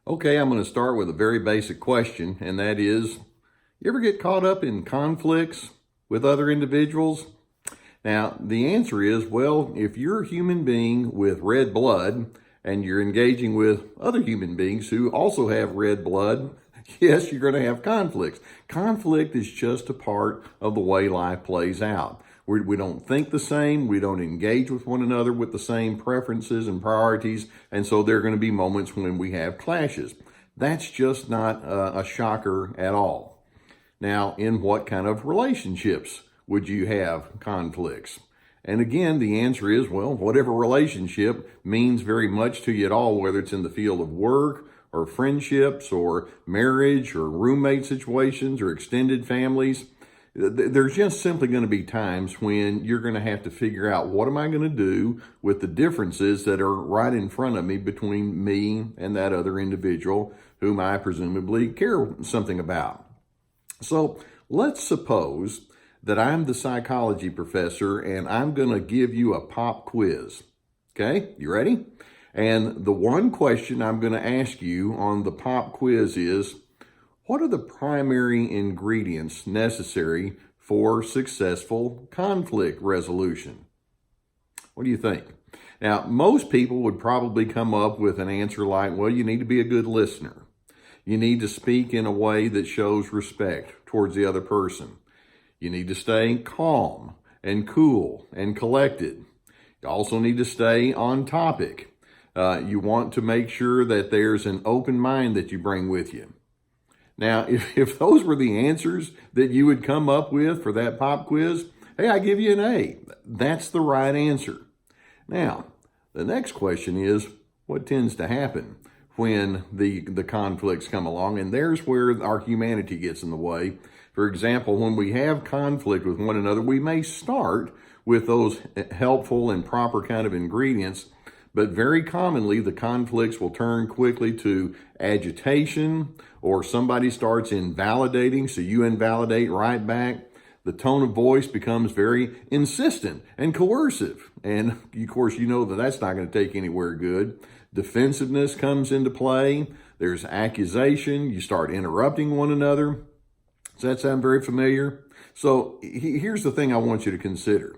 Okay, I'm going to start with a very basic question, and that is, you ever get caught up in conflicts with other individuals? Now, the answer is, well, if you're a human being with red blood and you're engaging with other human beings who also have red blood, yes, you're going to have conflicts. Conflict is just a part of the way life plays out. We don't think the same. We don't engage with one another with the same preferences and priorities. And so there are going to be moments when we have clashes. That's just not a shocker at all. Now, in what kind of relationships would you have conflicts? And again, the answer is, well, whatever relationship means very much to you at all, whether it's in the field of work or friendships or marriage or roommate situations or extended families. There's just simply going to be times when you're going to have to figure out, what am I going to do with the differences that are right in front of me between me and that other individual whom I presumably care something about. So let's suppose that I'm the psychology professor and I'm going to give you a pop quiz. Okay, you ready? And the one question I'm going to ask you on the pop quiz is, what are the primary ingredients necessary for successful conflict resolution? What do you think? Now, most people would probably come up with an answer like, well, you need to be a good listener. You need to speak in a way that shows respect towards the other person. You need to stay calm and cool and collected. You also need to stay on topic. You want to make sure that there's an open mind that you bring with you. Now, if those were the answers that you would come up with for that pop quiz, hey, I give you an A. That's the right answer. Now, the next question is, what tends to happen when the conflicts come along? And there's where our humanity gets in the way. For example, when we have conflict with one another, we may start with those helpful and proper kind of ingredients, but very commonly the conflicts will turn quickly to agitation, or somebody starts invalidating, so you invalidate right back. The tone of voice becomes very insistent and coercive. And of course, you know that that's not going to take anywhere good. Defensiveness comes into play. There's accusation. You start interrupting one another. Does that sound very familiar? So here's the thing I want you to consider.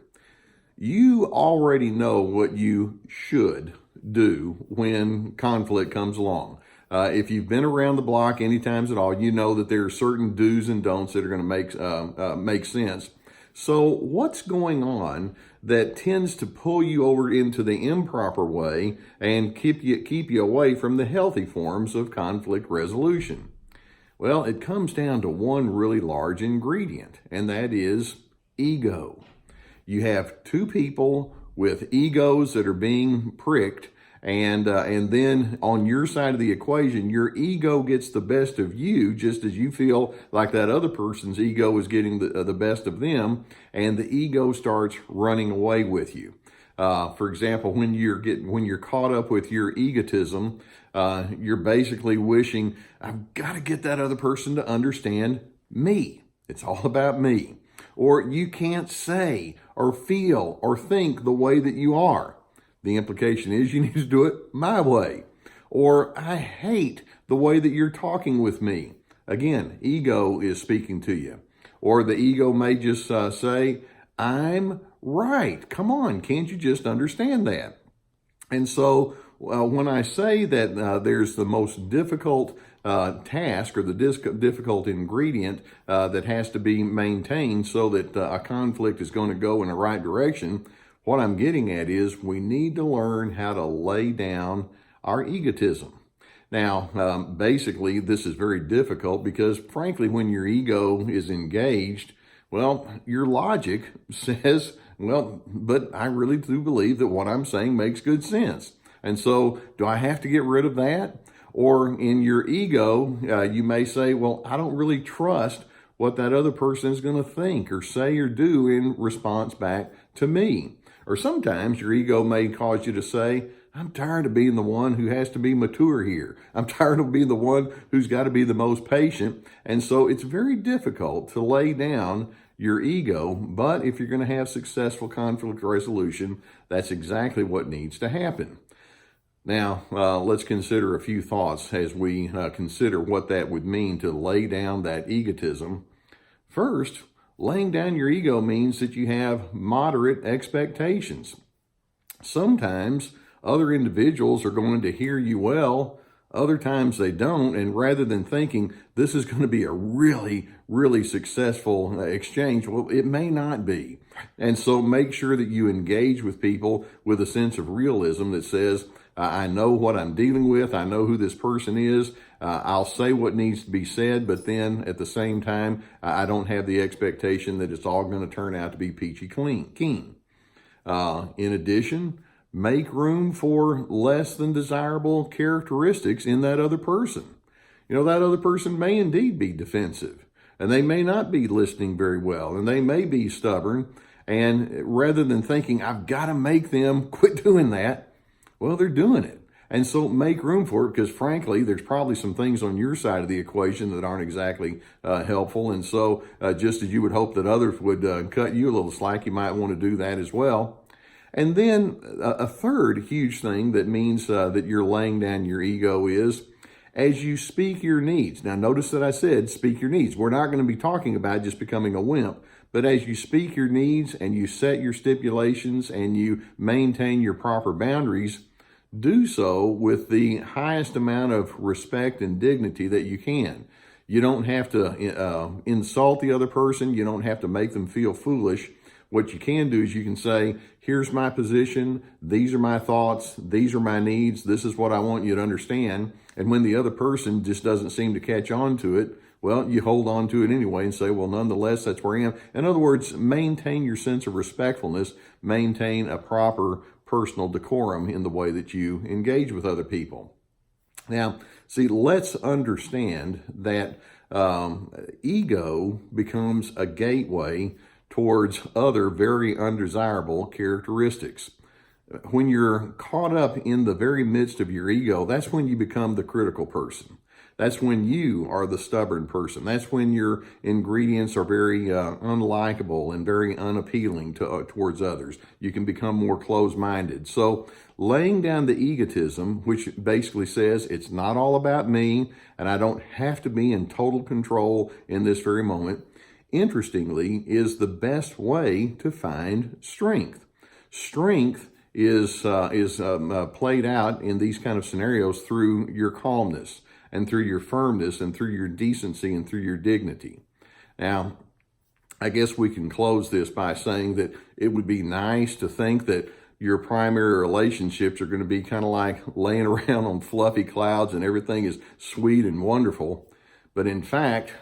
You already know what you should do when conflict comes along. If you've been around the block any times at all, you know that there are certain do's and don'ts that are going to make sense. So what's going on that tends to pull you over into the improper way and keep you away from the healthy forms of conflict resolution? Well, it comes down to one really large ingredient, and that is ego. You have two people with egos that are being pricked, and then on your side of the equation, your ego gets the best of you, just as you feel like that other person's ego is getting the best of them, and the ego starts running away with you. For example, when you're caught up with your egotism, you're basically wishing, I've got to get that other person to understand me. It's all about me. Or you can't say or feel or think the way that you are. The implication is you need to do it my way. Or I hate the way that you're talking with me. Again, ego is speaking to you. Or the ego may just say, I'm right. Come on, can't you just understand that? And so when I say that there's the most difficult task or the difficult ingredient that has to be maintained so that a conflict is going to go in the right direction, what I'm getting at is we need to learn how to lay down our egotism. Now, basically, this is very difficult because, frankly, when your ego is engaged, well, your logic says, well, but I really do believe that what I'm saying makes good sense. And so do I have to get rid of that? Or in your ego, you may say, well, I don't really trust what that other person is going to think or say or do in response back to me. Or sometimes your ego may cause you to say, I'm tired of being the one who has to be mature here. I'm tired of being the one who's got to be the most patient. And so it's very difficult to lay down your ego, but if you're going to have successful conflict resolution, that's exactly what needs to happen. Now, let's consider a few thoughts as we consider what that would mean to lay down that egotism. First, laying down your ego means that you have moderate expectations. Sometimes other individuals are going to hear you well, other times they don't, and rather than thinking this is going to be a really, really successful exchange, well, it may not be. And so make sure that you engage with people with a sense of realism that says, I know what I'm dealing with, I know who this person is, I'll say what needs to be said, but then at the same time, I don't have the expectation that it's all going to turn out to be peachy keen. In addition, make room for less than desirable characteristics in that other person. You know, that other person may indeed be defensive, and they may not be listening very well, and they may be stubborn, and rather than thinking, I've got to make them quit doing that, well, they're doing it. And so make room for it, because frankly, there's probably some things on your side of the equation that aren't exactly helpful. And so just as you would hope that others would cut you a little slack, you might want to do that as well. And then a third huge thing that means that you're laying down your ego is as you speak your needs. Now, notice that I said speak your needs. We're not going to be talking about just becoming a wimp, but as you speak your needs and you set your stipulations and you maintain your proper boundaries, do so with the highest amount of respect and dignity that you can. You don't have to insult the other person. You don't have to make them feel foolish. What you can do is you can say, here's my position, these are my thoughts, these are my needs, this is what I want you to understand. And when the other person just doesn't seem to catch on to it, well, you hold on to it anyway and say, well, nonetheless, that's where I am. In other words, maintain your sense of respectfulness, maintain a proper personal decorum in the way that you engage with other people. Now, see, let's understand that ego becomes a gateway towards other very undesirable characteristics. When you're caught up in the very midst of your ego, that's when you become the critical person. That's when you are the stubborn person. That's when your ingredients are very unlikable and very unappealing towards others. You can become more closed-minded. So laying down the egotism, which basically says it's not all about me and I don't have to be in total control in this very moment, interestingly, is the best way to find strength. Strength is played out in these kind of scenarios through your calmness and through your firmness and through your decency and through your dignity. Now, I guess we can close this by saying that it would be nice to think that your primary relationships are going to be kind of like laying around on fluffy clouds and everything is sweet and wonderful. But in fact,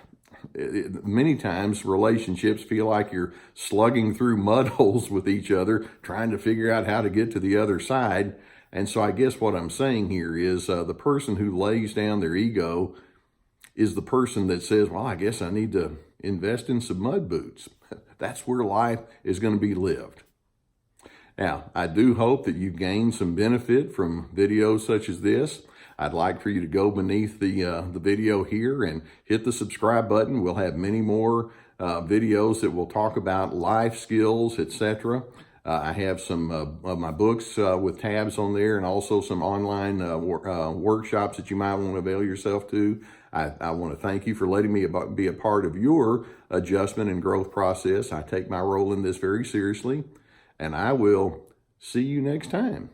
many times relationships feel like you're slugging through mud holes with each other, trying to figure out how to get to the other side. And so I guess what I'm saying here is the person who lays down their ego is the person that says, well, I guess I need to invest in some mud boots. That's where life is going to be lived. Now, I do hope that you gain some benefit from videos such as this. I'd like for you to go beneath the video here and hit the subscribe button. We'll have many more videos that will talk about life skills, etc. I have some of my books with tabs on there and also some online workshops that you might want to avail yourself to. I want to thank you for letting me be a part of your adjustment and growth process. I take my role in this very seriously, and I will see you next time.